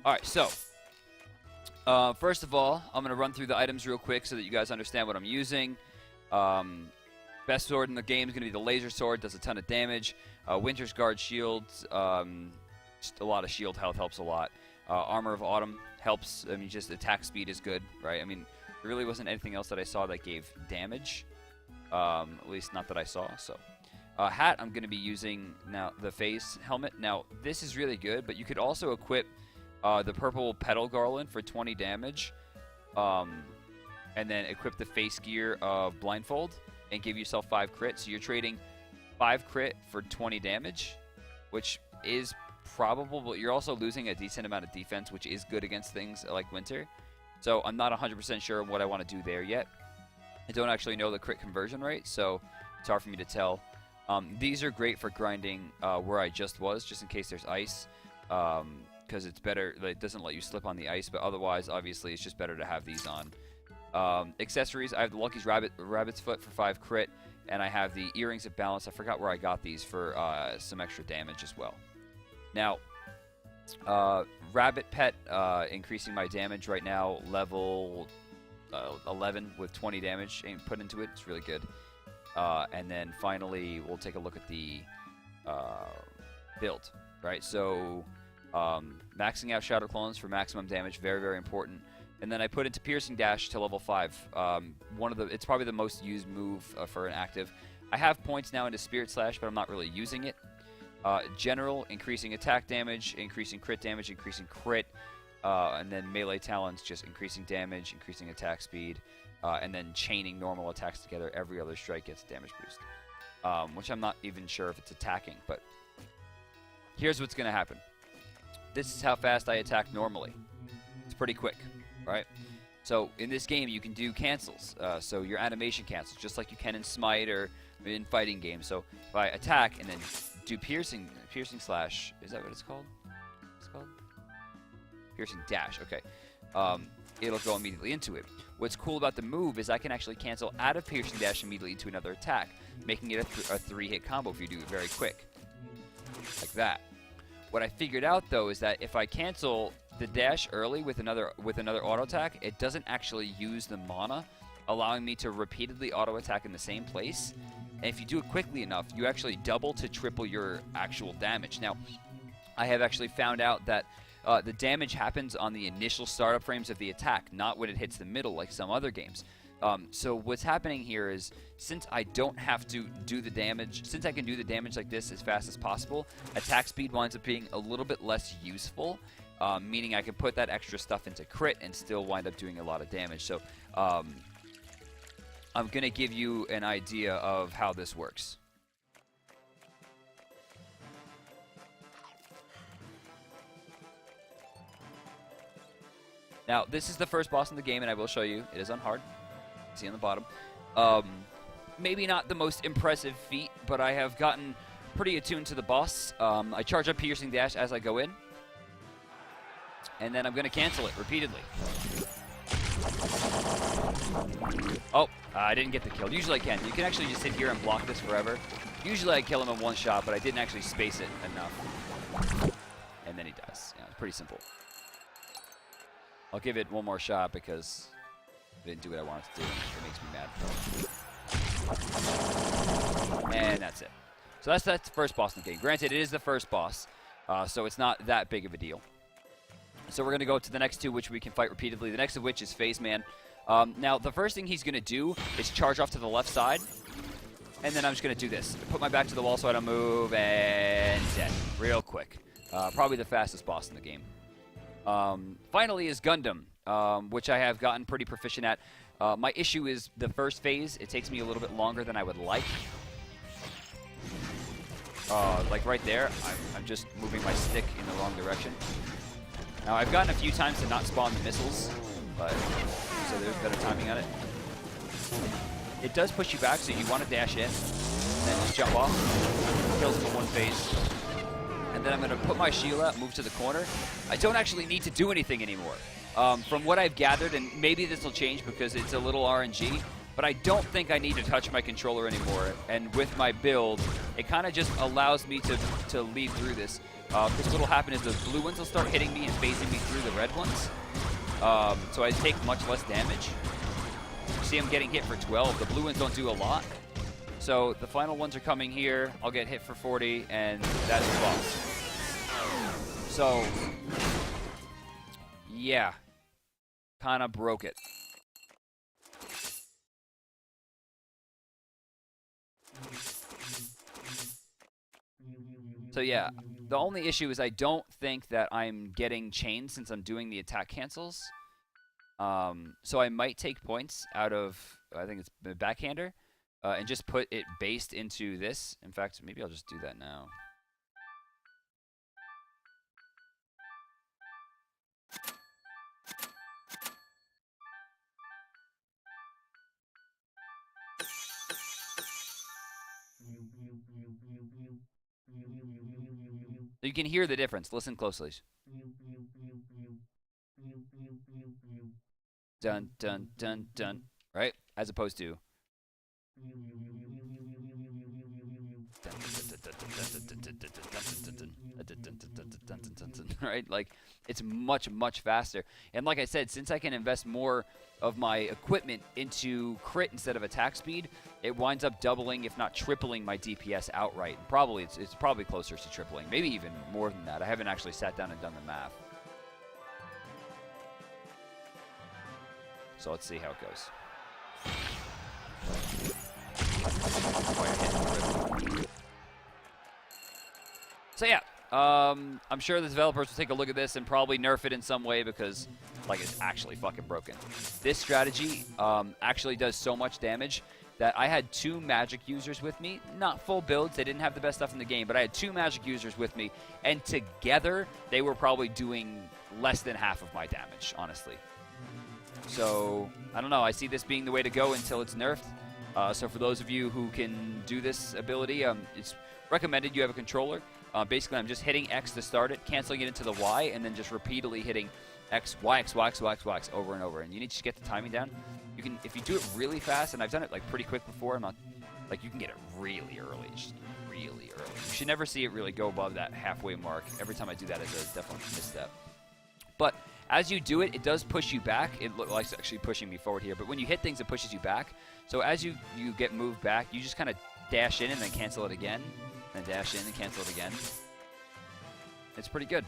Alright, so first of all, I'm going to run through the items real quick so that you guys understand what I'm using. Best sword in the game is going to be the laser sword, does a ton of damage. Winter's Guard shields, just a lot of shield health helps a lot. Armor of Autumn helps, I mean, just attack speed is good, right? I mean, there really wasn't anything else that I saw that gave damage, at least not that I saw, so. Hat, I'm going to be using now the face helmet. Now, this is really good, but you could also equip the purple petal garland for 20 damage, and then equip the face gear of blindfold and give yourself 5 crit. So you're trading 5 crit for 20 damage, which is probable, but you're also losing a decent amount of defense, which is good against things like Winter. So I'm not 100% sure what I want to do there yet. I don't actually know the crit conversion rate, so it's hard for me to tell. These are great for grinding where I just was, just in case there's ice, because it's better. It doesn't let you slip on the ice, but otherwise, obviously, it's just better to have these on. Accessories, I have the Lucky's Rabbit's Foot for 5 crit, and I have the Earrings of Balance. I forgot where I got these for some extra damage as well. Now, Rabbit Pet, increasing my damage right now, level 11 with 20 damage put into it. It's really good. And then finally, we'll take a look at the build, right? So, maxing out Shadow Clones for maximum damage, very, very important. And then I put into Piercing Dash to level 5. It's probably the most used move for an active. I have points now into Spirit Slash, but I'm not really using it. General, increasing attack damage, increasing crit damage, increasing crit. And then Melee Talons, just increasing damage, increasing attack speed. And then chaining normal attacks together. Every other strike gets a damage boost. Which I'm not even sure if it's attacking, but here's what's going to happen. This is how fast I attack normally. It's pretty quick, right? So in this game, you can do cancels. So your animation cancels, just like you can in Smite or in fighting games. So if I attack and then do piercing slash, is that what it's called? It's called Piercing Dash. Okay. It'll go immediately into it. What's cool about the move is I can actually cancel out of Piercing Dash immediately into another attack, making it a 3-hit combo if you do it very quick. Like that. What I figured out, though, is that if I cancel the dash early with another auto attack, it doesn't actually use the mana, allowing me to repeatedly auto attack in the same place. And if you do it quickly enough, you actually double to triple your actual damage. Now, I have actually found out that the damage happens on the initial startup frames of the attack, not when it hits the middle like some other games. So what's happening here is, since I don't have to do the damage, since I can do the damage like this as fast as possible, attack speed winds up being a little bit less useful, meaning I can put that extra stuff into crit and still wind up doing a lot of damage. So I'm going to give you an idea of how this works. Now, this is the first boss in the game, and I will show you. It is on hard. See on the bottom. Maybe not the most impressive feat, but I have gotten pretty attuned to the boss. I charge up Piercing Dash as I go in, and then I'm going to cancel it repeatedly. Oh, I didn't get the kill. Usually I can. You can actually just sit here and block this forever. Usually I kill him in one shot, but I didn't actually space it enough. And then he dies. Yeah, it's pretty simple. I'll give it one more shot because I didn't do what I wanted to do. It makes me mad. And that's it. So that's the first boss in the game. Granted, it is the first boss, so it's not that big of a deal. So we're going to go to the next two, which we can fight repeatedly. The next of which is Phase Man. Now, the first thing he's going to do is charge off to the left side. And then I'm just going to do this. Put my back to the wall so I don't move, and dead. Real quick. Probably the fastest boss in the game. Finally is Gundam, which I have gotten pretty proficient at. My issue is the first phase. It takes me a little bit longer than I would like. Like right there, I'm just moving my stick in the wrong direction. Now, I've gotten a few times to not spawn the missiles, but so there's better timing on it. It does push you back, so you want to dash in, and then just jump off. Kills him in one phase. And then I'm going to put my shield out, move to the corner. I don't actually need to do anything anymore. From what I've gathered, and maybe this will change because it's a little RNG, but I don't think I need to touch my controller anymore. And with my build, it kind of just allows me to lead through this. Because what will happen is the blue ones will start hitting me and phasing me through the red ones. So I take much less damage. You see I'm getting hit for 12. The blue ones don't do a lot. So the final ones are coming here. I'll get hit for 40, and that's the boss. So, yeah. Kind of broke it. So yeah, the only issue is I don't think that I'm getting chained since I'm doing the attack cancels. So I might take points out of, I think it's the backhander, and just put it based into this. In fact, maybe I'll just do that now. You can hear the difference. Listen closely. Dun, dun, dun, dun. Right? As opposed to... Right? Like, it's much, much faster. And like I said, since I can invest more of my equipment into crit instead of attack speed, it winds up doubling, if not tripling, my DPS outright. And probably it's probably closer to tripling, maybe even more than that. I haven't actually sat down and done the math. So let's see how it goes. So yeah, I'm sure the developers will take a look at this and probably nerf it in some way because, like, it's actually fucking broken. This strategy actually does so much damage that I had 2 magic users with me. Not full builds, they didn't have the best stuff in the game, but I had 2 magic users with me, and together they were probably doing less than half of my damage, honestly. So, I don't know, I see this being the way to go until it's nerfed. So for those of you who can do this ability, it's recommended you have a controller. Basically, I'm just hitting X to start it, canceling it into the Y, and then just repeatedly hitting X, Y, X, Y, X, Y, X, Y, X over and over. And you need to get the timing down. You can, if you do it really fast, and I've done it like pretty quick before, I'm not, like, you can get it really early, just really early. You should never see it really go above that halfway mark. Every time I do that, it's a definite misstep. But as you do it, it does push you back. It looks like it's actually pushing me forward here, but when you hit things, it pushes you back. So as you get moved back, you just kind of dash in and then cancel it again, and dash in and cancel it again. It's pretty good.